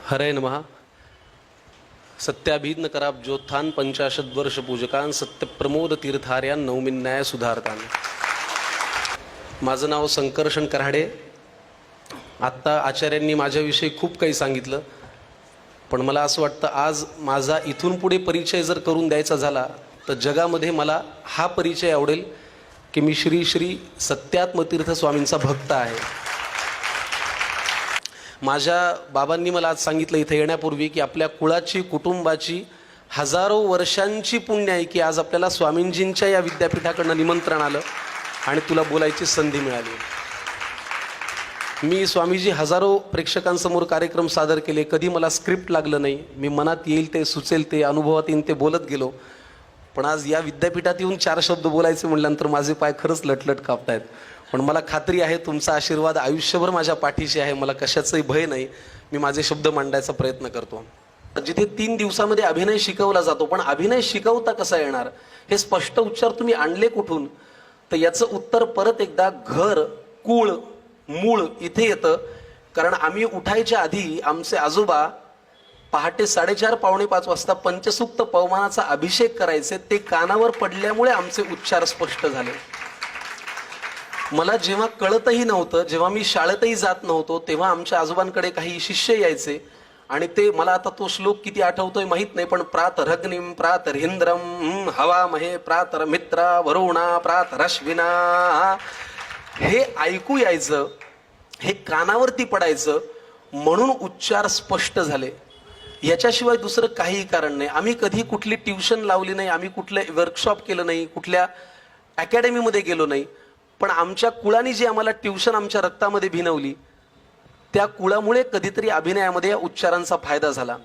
हरे नमः. सत्याभिज्ञ कराब्जोत्थान 85 वर्ष पूजकान सत्यप्रमोद तीर्थार्यान नवमिन्याय सुधारतान. माझं नाव संकर्षण कराडे. आत्ता आचार्यांनी माझ्याविषयी खूप काही सांगितलं, पण मला असं वाटतं आज माझा इथून पुढे परिचय जर करून द्यायचा झाला तर जगामध्ये मला हा परिचय आवडेल की मी श्री श्री सत्यात्मतीर्थ स्वामींचा भक्त आहे. माझ्या बाबांनी मला आज सांगितलं इथे येण्यापूर्वी की आपल्या कुळाची कुटुंबाची हजारो वर्षांची पुण्य आहे की आज आपल्याला स्वामींजींच्या या विद्यापीठाकडनं निमंत्रण आलं आणि तुला बोलायची संधी मिळाली. मी स्वामीजी हजारो प्रेक्षकांसमोर कार्यक्रम सादर केले, कधी मला स्क्रिप्ट लागलं नाही. मी मनात येईल ते, सुचेल ते, अनुभवात येईल ते बोलत गेलो. पण आज या विद्यापीठात येऊन 4 शब्द बोलायचे म्हटल्यानंतर माझे पाय खरंच लटलट कापतायत. पण मला खात्री आहे तुमचा आशीर्वाद आयुष्यभर माझ्या पाठीशी आहे. मला कशाचंही भय नाही. मी माझे शब्द मांडायचा प्रयत्न करतो. जिथे 3 दिवसामध्ये अभिनय शिकवला जातो, पण अभिनय शिकवता कसा येणार हे स्पष्ट उच्चार तुम्ही आणले कुठून, तर याचं उत्तर परत एकदा घर, कुळ, मूळ इथे येतं. कारण आम्ही उठायच्या आधी आमचे आजोबा पहाटे 4:30 पावणे 5 वाजता पंचसूक्त पवमानाचा अभिषेक करायचे. ते कानावर पडल्यामुळे आमचे उच्चार स्पष्ट झाले. मला जेव्हा कळतही नव्हतं, जेव्हा मी शाळेतही जात नव्हतो, तेव्हा आमच्या आजोबांकडे काही शिष्य यायचे आणि ते, मला आता तो श्लोक किती आठवतोय माहित नाही, पण प्रातरग्निम प्रातरहिंद्रम हवामहे प्रातरमित्रा वरुणा प्रातरश्विना हे ऐकू यायचं, हे कानावरती पडायचं, म्हणून उच्चार स्पष्ट झाले. याच्याशिवाय दुसरं काही कारण नाही. आम्ही कधी कुठली ट्युशन लावली नाही, आम्ही कुठलं वर्कशॉप केलं नाही, कुठल्या अकॅडमीमध्ये गेलो नाही. पण आमच्या कुळाने जी आम्हाला ट्युशन आमच्या रक्तामध्ये भिनवली, त्या कुळामुळे कधीतरी अभिनयामध्ये या उच्चारांचा फायदा झाला.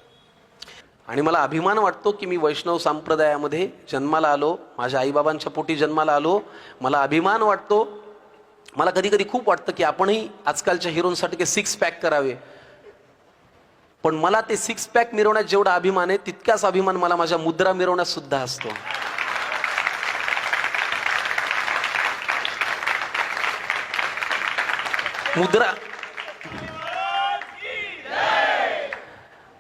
आणि मला अभिमान वाटतो की मी वैष्णव संप्रदायामध्ये जन्माला आलो, माझ्या आईबाबांच्या पोटी जन्माला आलो. मला अभिमान वाटतो. मला कधी कधी खूप वाटतं की आपणही आजकालच्या हिरोंसाठी 6 पॅक करावे. पण मला ते 6 पॅक मिरवण्यात जेवढा अभिमान आहे, तितकाच अभिमान मला माझ्या मुद्रा मिरवण्यात सुद्धा असतो. मुद्रा.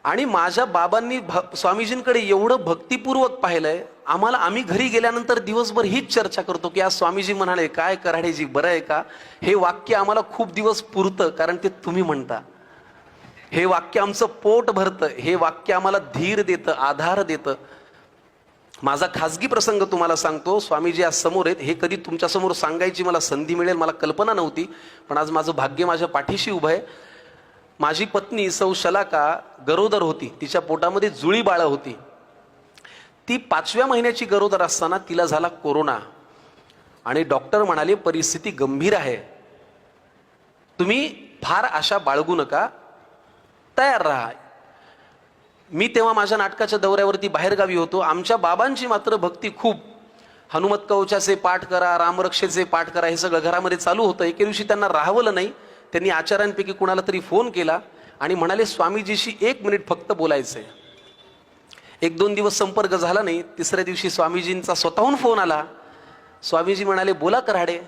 आणि माझ्या बाबांनी स्वामीजींकडे एवढं भक्तिपूर्वक पाहिलंय. आम्ही घरी गेल्यानंतर दिवसभर हीच चर्चा करतो की आज स्वामीजी म्हणाले, काय कराडेजी बरं आहे का. हे वाक्य आम्हाला खूप दिवस पुरतं, कारण ते तुम्ही म्हणता. हे वाक्य आमचं पोट भरतं. हे वाक्य आम्हाला धीर देतं, आधार देतं. माझा खाजगी प्रसंग तुम्हाला सांगतो. स्वामीजी आज समोर आहेत. हे कधी तुमच्यासमोर सांगायची मला संधी मिळेल मला कल्पना नव्हती, पण आज माझं भाग्य माझ्या पाठीशी उभं आहे. माझी पत्नी सौ शलाका गरोदर होती. तिच्या पोटामध्ये जुळी बाळं होती. ती 5व्या महिन्याची गरोदर असताना तिला झाला कोरोना आणि डॉक्टर म्हणाले परिस्थिती गंभीर आहे, तुम्ही फार आशा बाळगू नका, तयार राहा. मी तेव्हा माझ्या नाटकाच्या दौऱ्यावरती बाहेरगावी होतो. आमच्या बाबांची मात्र भक्ती खूप. हनुमत कवचाचे पाठ करा, रामरक्षेचे पाठ करा, हे सगळं घरामध्ये चालू होतं. एके दिवशी त्यांना राहवलं नाही. त्यांनी आचार्यांपैकी कुणाला तरी फोन केला आणि म्हणाले स्वामीजीशी 1 मिनिट फक्त बोलायचंय. 1-2 दिवस संपर्क झाला नाही. 3ऱ्या दिवशी स्वामीजींचा स्वतःहून फोन आला. स्वामीजी म्हणाले बोला कराडे.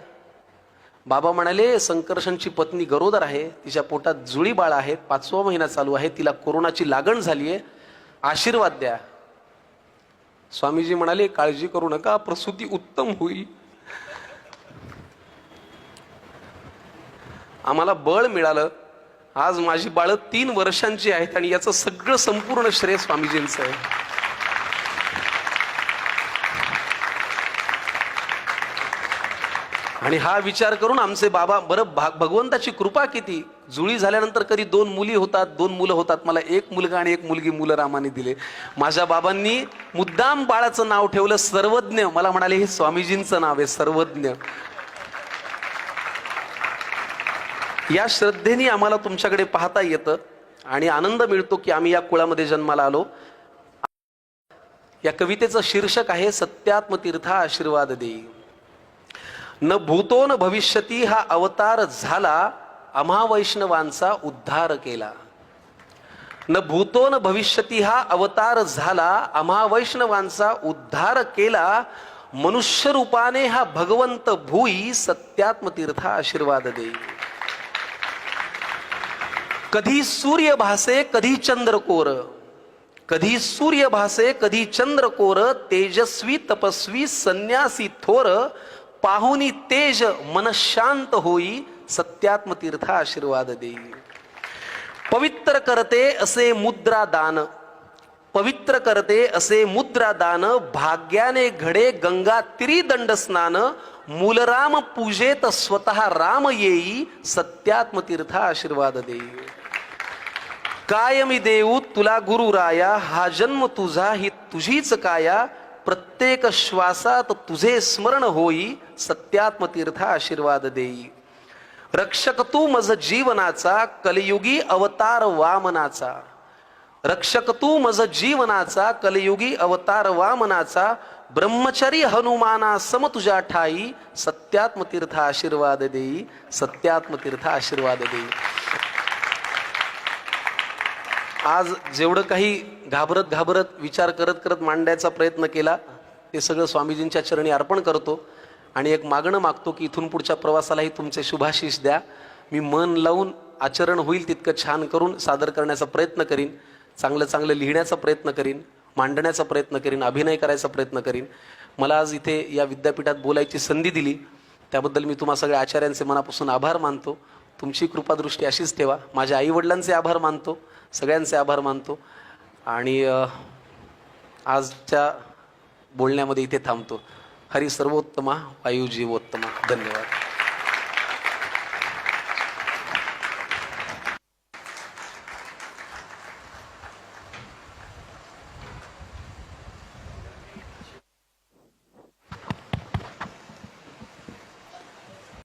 बाबा म्हणाले संकर्षणची पत्नी गरोदर आहे, तिच्या पोटात जुळी बाळ आहेत, 5वा महिना चालू आहे, तिला कोरोनाची लागण झाली आहे, आशीर्वाद द्या. स्वामीजी म्हणाले काळजी करू नका, प्रसूती उत्तम होईल. आम्हाला बळ मिळालं. आज माझी बाळं 3 वर्षांची आहेत आणि याचं सगळं संपूर्ण श्रेय स्वामीजींचं आहे. आणि हा विचार करून आमचे बाबा, बरं भगवंताची कृपा किती, जुळी झाल्यानंतर कधी 2 मुली होतात, 2 मुलं होतात. मला 1 मुलगा आणि 1 मुलगी मुलं रामाने दिले. माझ्या बाबांनी मुद्दाम बाळाचं नाव ठेवलं सर्वज्ञ. मला म्हणाले हे स्वामीजींचं नाव आहे, सर्वज्ञ. या श्रद्धेने आम्हाला तुमच्याकडे पाहता येतं आणि आनंद मिळतो की आम्ही या कुळामध्ये जन्माला आलो. या कवितेचं शीर्षक आहे सत्यात्मतीर्था आशीर्वाद देई. न भूतो न भविष्यती हा अवतार झाला, आम्हा वैष्णवांचा उद्धार केला. न भूतो न भविष्यती हा अवतार झाला, आम्हा वैष्णवांचा उद्धार केला. मनुष्य रूपाने हा भगवंत भूई, सत्यात्मतीर्था आशीर्वाद देई. कधी सूर्य भासे कधी चंद्रकोर, कधी सूर्य भासे कधी चंद्रकोर, तेजस्वी तपस्वी संन्यासी थोर, पाहुनी तेज मन शांत होई, सत्यात्म तीर्थ आशीर्वाद देई. पवित्र करते असे मुद्रा दान, पवित्र करते असे मुद्रा दान, भाग्याने घडे गंगा तिरी दंड स्नान, मूलराम पूजेत स्वतः राम येई, सत्यात्म तीर्थ आशीर्वाद देई. काय मी देऊ तुला गुरु राया, हा जन्म तुझा ही तुझीच काया, प्रत्येक श्वासात तुझे स्मरण होई, सत्यात्म तीर्थ आशीर्वाद देई. रक्षक तू मज जीवनाचा, कलियुगी अवतार वामनाचा, रक्षक तू मज जीवनाचा, कलियुगी अवतार वामनाचा, ब्रह्मचारी हनुमाना सम तुझ्या ठाई, सत्यात्म तीर्थ आशीर्वाद देई, सत्यात्म तीर्थ आशीर्वाद देई. आज जेवढं काही घाबरत घाबरत विचार करत करत मांडायचा प्रयत्न केला ते सगळं स्वामीजींच्या चरणी अर्पण करतो आणि एक मागणं मागतो की इथून पुढच्या प्रवासालाही तुमचे शुभाशीष द्या. मी मन लावून आचरण होईल तितकं छान करून सादर करण्याचा प्रयत्न करीन, चांगलं चांगलं लिहिण्याचा प्रयत्न करीन, मांडण्याचा प्रयत्न करीन, अभिनय करायचा प्रयत्न करीन. मला आज इथे या विद्यापीठात बोलायची संधी दिली त्याबद्दल मी तुम्हा सगळ्या आचार्यांचे मनापासून आभार मानतो. तुमची कृपादृष्टी अशीच ठेवा. माझ्या आईवडिलांचे आभार मानतो, सगळ्यांचे आभार मानतो आणि आजच्या बोलण्यामध्ये इथे थांबतो. हरी सर्वोत्तमा वायू जीवोत्तमा. धन्यवाद.